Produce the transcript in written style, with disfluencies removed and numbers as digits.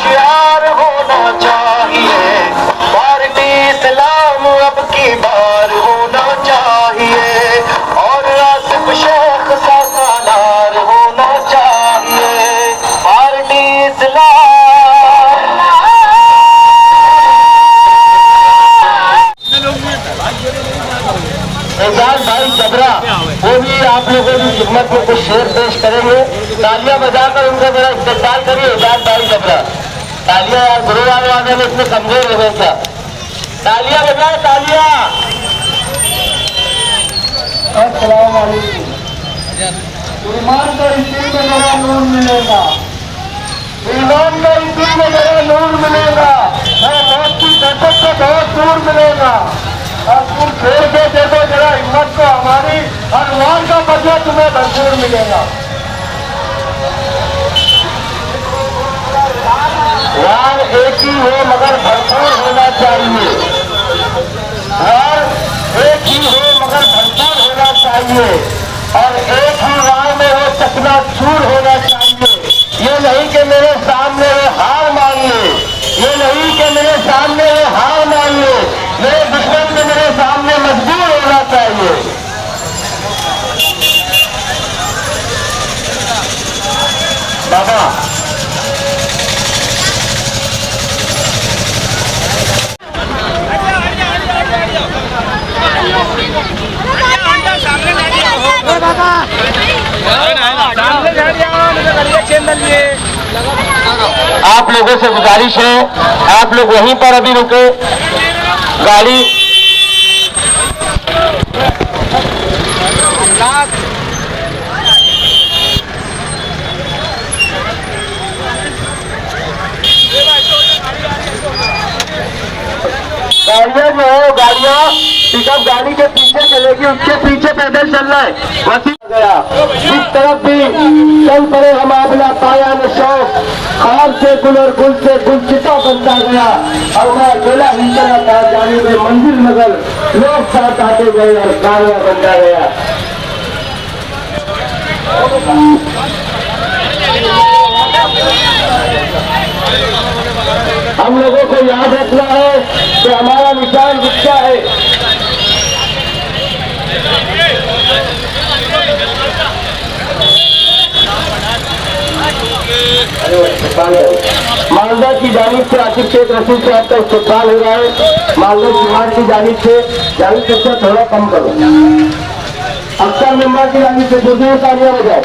होशियार होना चाहिए, पार्टी इस्लाम अब की बार होना चाहिए, और आसिफ शेख का सालार होना चाहिए, पार्टी इस्लाम। एजाज भाई जबरा वो भी आप लोगों की खिदमत में कुछ शेर पेश करेंगे। तालियां बजाकर उनका मेरा इस्तेमाल करिए। एजाज भाई जबरा तालियां यार गुरुवार वाले में इसमें कमजोर हो गए क्या? तालियां बजाए तालियां। अस्सलाम वालेकुम। ईमान का इसी में मेरा नूर मिलेगा, ईमान का इसी में मेरा नूर मिलेगा, मैं मौत की दहशत से बहुत दूर मिलेगा। और तुम खेल के देखो जरा हिम्मत को हमारी, हनुमान का बदला तुम्हें भरपूर मिलेगा। यार एक ही हो मगर भरपूर होना चाहिए, यार एक ही हो मगर भरपूर होना चाहिए, और एक ही राह में वो चकनाचूर होना चाहिए। ये नहीं कि मेरे सामने वो हार मान ले, ये नहीं कि मेरे सामने वो हार मान ले, मेरे दुश्मन में मेरे सामने मजबूर होना चाहिए। बाबा आप लोगों से गुजारिश है, आप लोग वहीं पर अभी रुके। गाड़ी गाड़ियां जो है गाड़ियां पिकअप गाड़ी के पीछे चलेगी, उसके पीछे पैदल चल रहा है। वसी गया इस तरफ भी चल पड़े हम अपना पाया न शौक, खार से गुल और गुल से गुलचिता बनता गया, और मैं अकेला ही चला था जाने में मंजिल मगर लोग साथ आते गए और काया बनता गया। हम लोगों को याद रखना है कि हमारा निशान रिक्शा है। मालदा की जानिब से आसिफ शेख रशीद साहब का इस्तेमाल हो रहा है। मालदा शिवार की जानिब से थोड़ा कम करो। अक्सर मेंबर की जानिब से दूसरी तालियां बजाए।